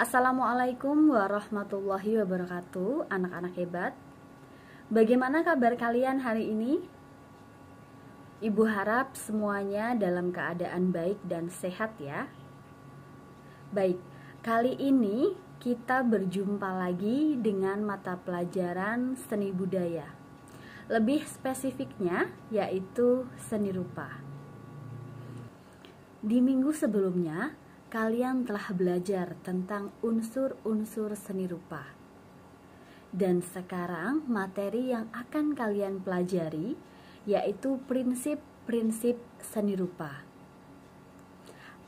Assalamualaikum warahmatullahi wabarakatuh, anak-anak hebat. Bagaimana kabar kalian hari ini? Ibu harap semuanya dalam keadaan baik dan sehat ya. Baik, kali ini kita berjumpa lagi dengan mata pelajaran seni budaya. Lebih spesifiknya yaitu seni rupa. Di minggu sebelumnya, kalian telah belajar tentang unsur-unsur seni rupa. Dan sekarang materi yang akan kalian pelajari yaitu prinsip-prinsip seni rupa.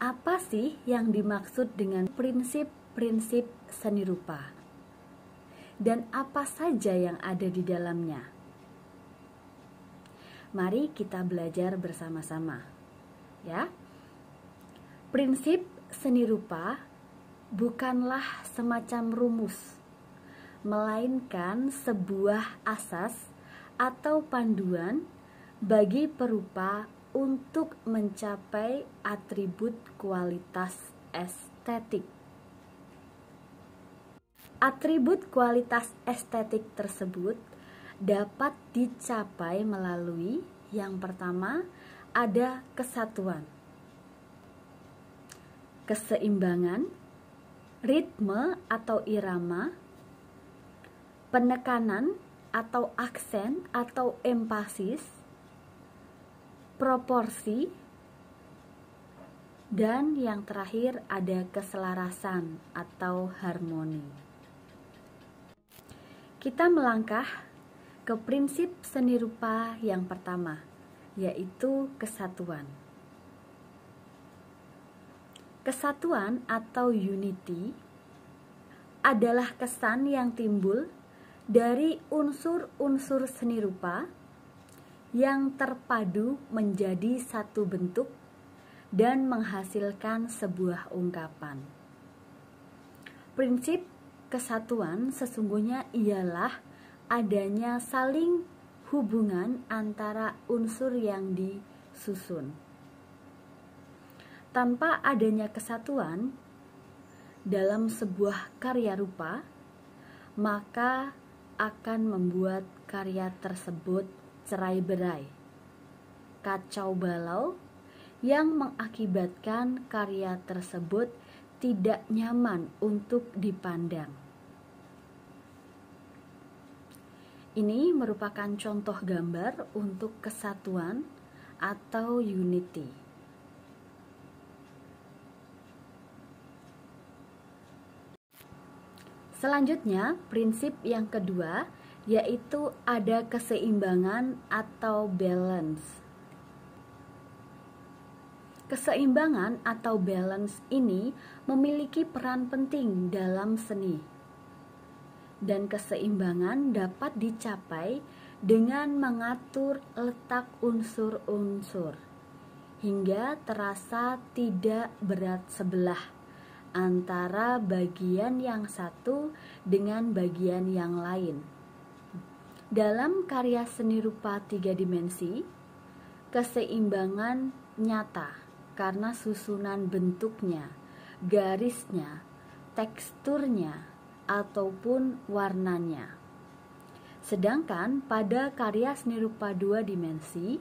Apa sih yang dimaksud dengan prinsip-prinsip seni rupa? Dan apa saja yang ada di dalamnya? Mari kita belajar bersama-sama. Ya. Prinsip seni rupa bukanlah semacam rumus, melainkan sebuah asas atau panduan bagi perupa untuk mencapai atribut kualitas estetik. Atribut kualitas estetik tersebut dapat dicapai melalui yang pertama ada kesatuan, keseimbangan, ritme atau irama, penekanan atau aksen atau empasis, proporsi, dan yang terakhir ada keselarasan atau harmoni. Kita melangkah ke prinsip seni rupa yang pertama, yaitu kesatuan. Kesatuan atau unity adalah kesan yang timbul dari unsur-unsur seni rupa yang terpadu menjadi satu bentuk dan menghasilkan sebuah ungkapan. Prinsip kesatuan sesungguhnya ialah adanya saling hubungan antara unsur yang disusun. Tanpa adanya kesatuan dalam sebuah karya rupa, maka akan membuat karya tersebut cerai-berai, kacau balau, yang mengakibatkan karya tersebut tidak nyaman untuk dipandang. Ini merupakan contoh gambar untuk kesatuan atau unity. Selanjutnya, prinsip yang kedua yaitu ada keseimbangan atau balance. Keseimbangan atau balance ini memiliki peran penting dalam seni. Dan keseimbangan dapat dicapai dengan mengatur letak unsur-unsur hingga terasa tidak berat sebelah antara bagian yang satu dengan bagian yang lain. Dalam karya seni rupa 3 dimensi, keseimbangan nyata karena susunan bentuknya, garisnya, teksturnya, ataupun warnanya. Sedangkan pada karya seni rupa 2 dimensi,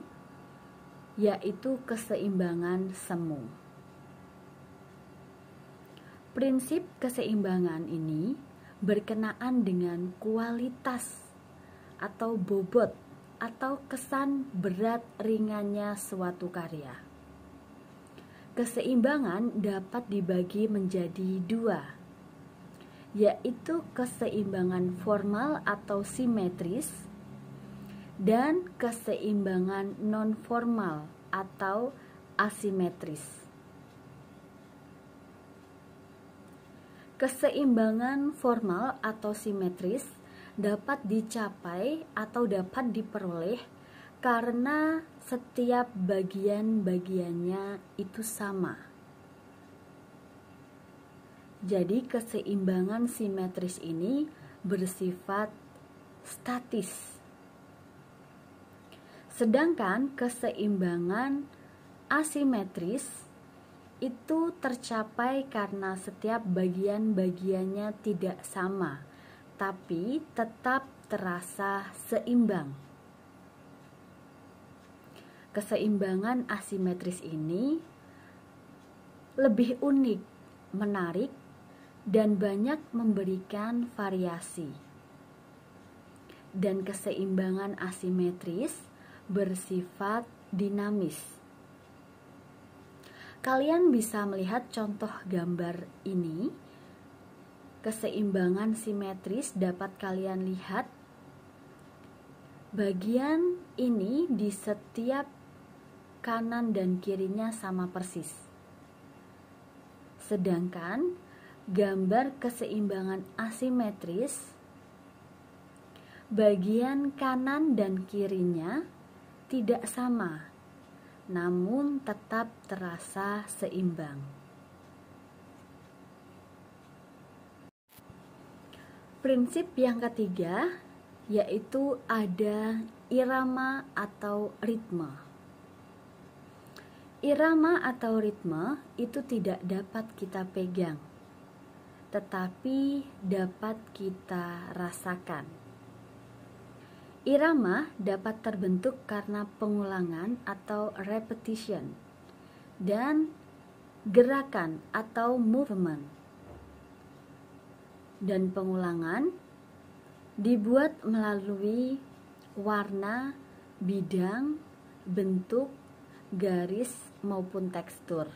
yaitu keseimbangan semu. Prinsip keseimbangan ini berkenaan dengan kualitas atau bobot atau kesan berat ringannya suatu karya. Keseimbangan dapat dibagi menjadi 2, yaitu keseimbangan formal atau simetris dan keseimbangan non-formal atau asimetris. Keseimbangan formal atau simetris dapat dicapai atau dapat diperoleh karena setiap bagian-bagiannya itu sama. Jadi keseimbangan simetris ini bersifat statis. Sedangkan keseimbangan asimetris itu tercapai karena setiap bagian-bagiannya tidak sama, tapi tetap terasa seimbang. Keseimbangan asimetris ini lebih unik, menarik, dan banyak memberikan variasi. Dan keseimbangan asimetris bersifat dinamis. Kalian bisa melihat contoh gambar ini. Keseimbangan simetris dapat kalian lihat bagian ini di setiap kanan dan kirinya sama persis. Sedangkan gambar keseimbangan asimetris, bagian kanan dan kirinya tidak sama, namun tetap terasa seimbang. Prinsip yang ketiga yaitu ada irama atau ritme. Irama atau ritme itu tidak dapat kita pegang, tetapi dapat kita rasakan. Irama dapat terbentuk karena pengulangan atau repetition dan gerakan atau movement. Dan pengulangan dibuat melalui warna, bidang, bentuk, garis maupun tekstur.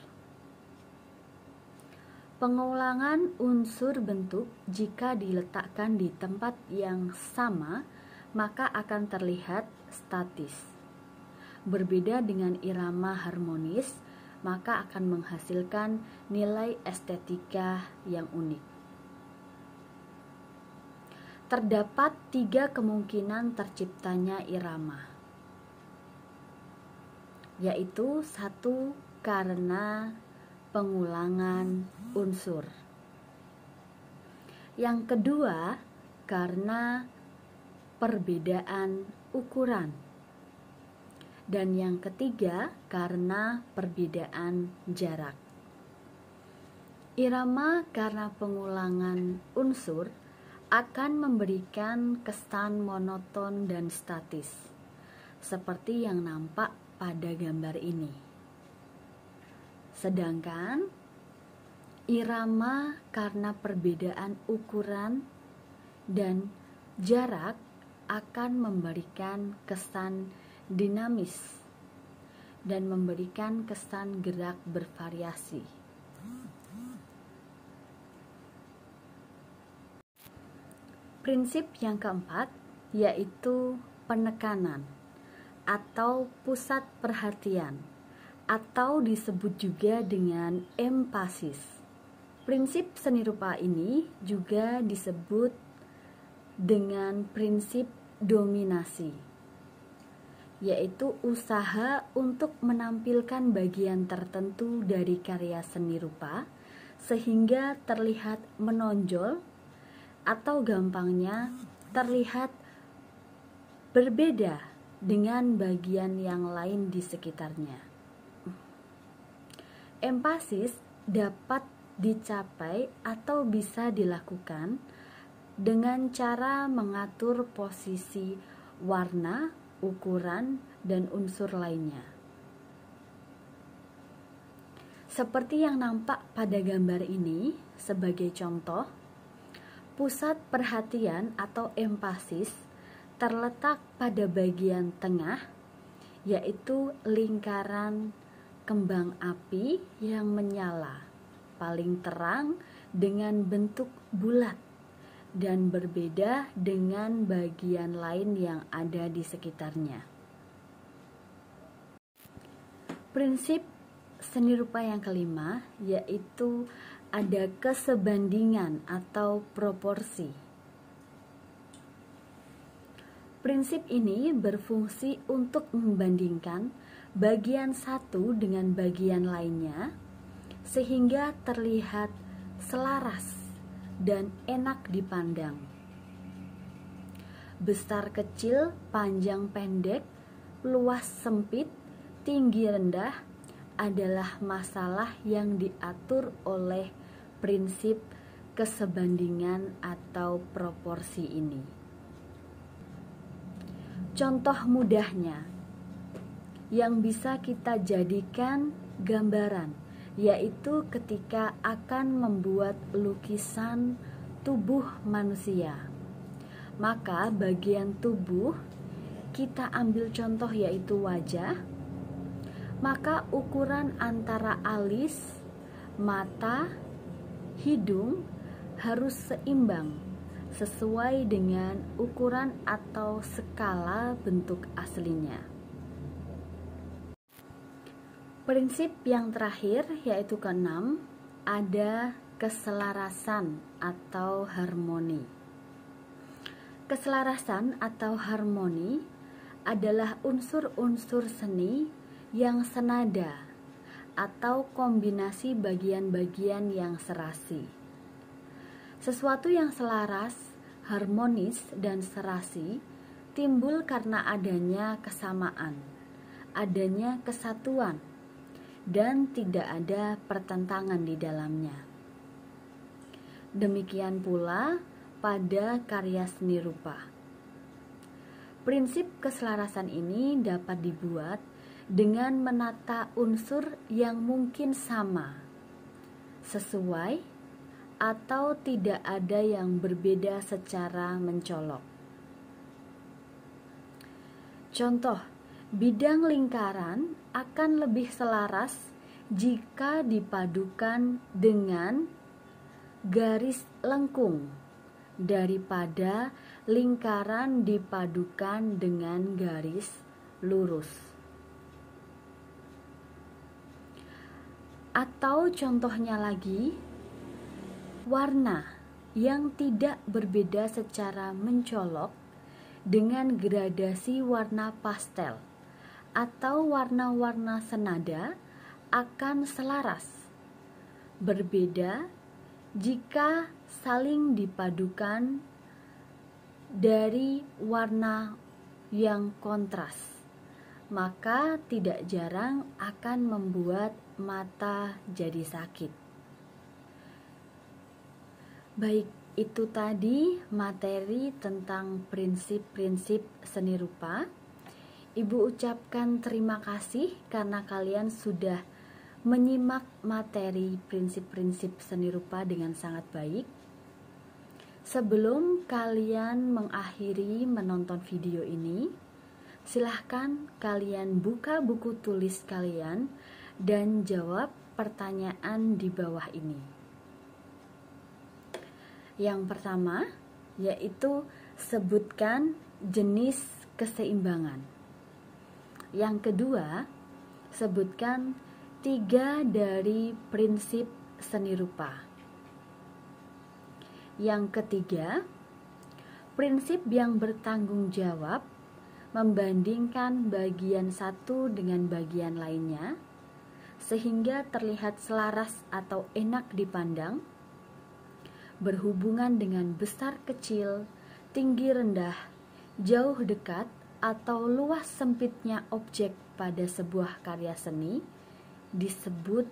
Pengulangan unsur bentuk jika diletakkan di tempat yang sama maka akan terlihat statis. Berbeda dengan irama harmonis, maka akan menghasilkan nilai estetika yang unik. Terdapat 3 kemungkinan terciptanya irama, yaitu 1 karena pengulangan unsur, yang kedua karena perbedaan ukuran, dan yang ketiga karena perbedaan jarak. Irama karena pengulangan unsur akan memberikan kesan monoton dan statis, seperti yang nampak pada gambar ini. Sedangkan irama karena perbedaan ukuran dan jarak akan memberikan kesan dinamis dan memberikan kesan gerak bervariasi. Prinsip yang keempat yaitu penekanan atau pusat perhatian, atau disebut juga dengan empasis. Prinsip seni rupa ini juga disebut dengan prinsip dominasi, yaitu usaha untuk menampilkan bagian tertentu dari karya seni rupa sehingga terlihat menonjol, atau gampangnya terlihat berbeda dengan bagian yang lain di sekitarnya. Empasis dapat dicapai atau bisa dilakukan dengan cara mengatur posisi warna, ukuran, dan unsur lainnya. Seperti yang nampak pada gambar ini, sebagai contoh, pusat perhatian atau empasis terletak pada bagian tengah, yaitu lingkaran kembang api yang menyala, paling terang dengan bentuk bulat, dan berbeda dengan bagian lain yang ada di sekitarnya. Prinsip seni rupa yang kelima yaitu ada kesebandingan atau proporsi. Prinsip ini berfungsi untuk membandingkan bagian satu dengan bagian lainnya sehingga terlihat selaras dan enak dipandang. Besar kecil, panjang pendek, luas sempit, tinggi rendah, adalah masalah yang diatur oleh prinsip kesebandingan atau proporsi ini. Contoh mudahnya yang bisa kita jadikan gambaran yaitu ketika akan membuat lukisan tubuh manusia. Maka bagian tubuh kita ambil contoh yaitu wajah. Maka ukuran antara alis, mata, hidung harus seimbang sesuai dengan ukuran atau skala bentuk aslinya. Prinsip yang terakhir yaitu keenam, ada keselarasan atau harmoni. Keselarasan atau harmoni adalah unsur-unsur seni yang senada atau kombinasi bagian-bagian yang serasi. Sesuatu yang selaras, harmonis, dan serasi timbul karena adanya kesamaan, adanya kesatuan, dan tidak ada pertentangan di dalamnya. Demikian pula pada karya seni rupa. Prinsip keselarasan ini dapat dibuat dengan menata unsur yang mungkin sama, sesuai, atau tidak ada yang berbeda secara mencolok. Contoh, bidang lingkaran akan lebih selaras jika dipadukan dengan garis lengkung daripada lingkaran dipadukan dengan garis lurus. Atau contohnya lagi, warna yang tidak berbeda secara mencolok dengan gradasi warna pastel atau warna-warna senada akan selaras. Berbeda jika saling dipadukan dari warna yang kontras, maka tidak jarang akan membuat mata jadi sakit. Baik, itu tadi materi tentang prinsip-prinsip seni rupa. Ibu ucapkan terima kasih karena kalian sudah menyimak materi prinsip-prinsip seni rupa dengan sangat baik. Sebelum kalian mengakhiri menonton video ini, silahkan kalian buka buku tulis kalian dan jawab pertanyaan di bawah ini. Yang pertama, yaitu sebutkan jenis keseimbangan. Yang kedua, sebutkan 3 dari prinsip seni rupa. Yang ketiga, prinsip yang bertanggung jawab membandingkan bagian satu dengan bagian lainnya sehingga terlihat selaras atau enak dipandang, berhubungan dengan besar kecil, tinggi rendah, jauh dekat, atau luas sempitnya objek pada sebuah karya seni disebut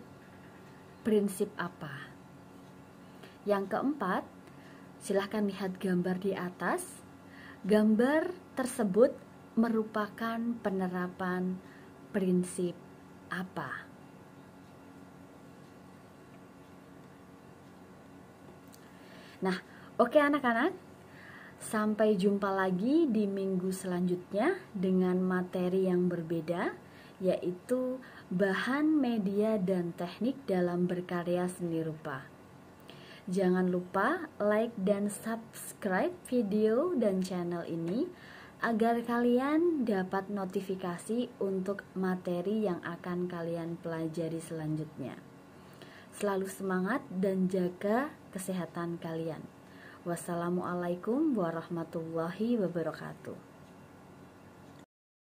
prinsip apa. Yang keempat, silahkan lihat gambar di atas. Gambar tersebut merupakan penerapan prinsip apa? Nah, oke anak-anak, sampai jumpa lagi di minggu selanjutnya dengan materi yang berbeda, yaitu bahan, media, dan teknik dalam berkarya seni rupa. Jangan lupa like dan subscribe video dan channel ini agar kalian dapat notifikasi untuk materi yang akan kalian pelajari selanjutnya. Selalu semangat dan jaga kesehatan kalian. Wassalamualaikum warahmatullahi wabarakatuh.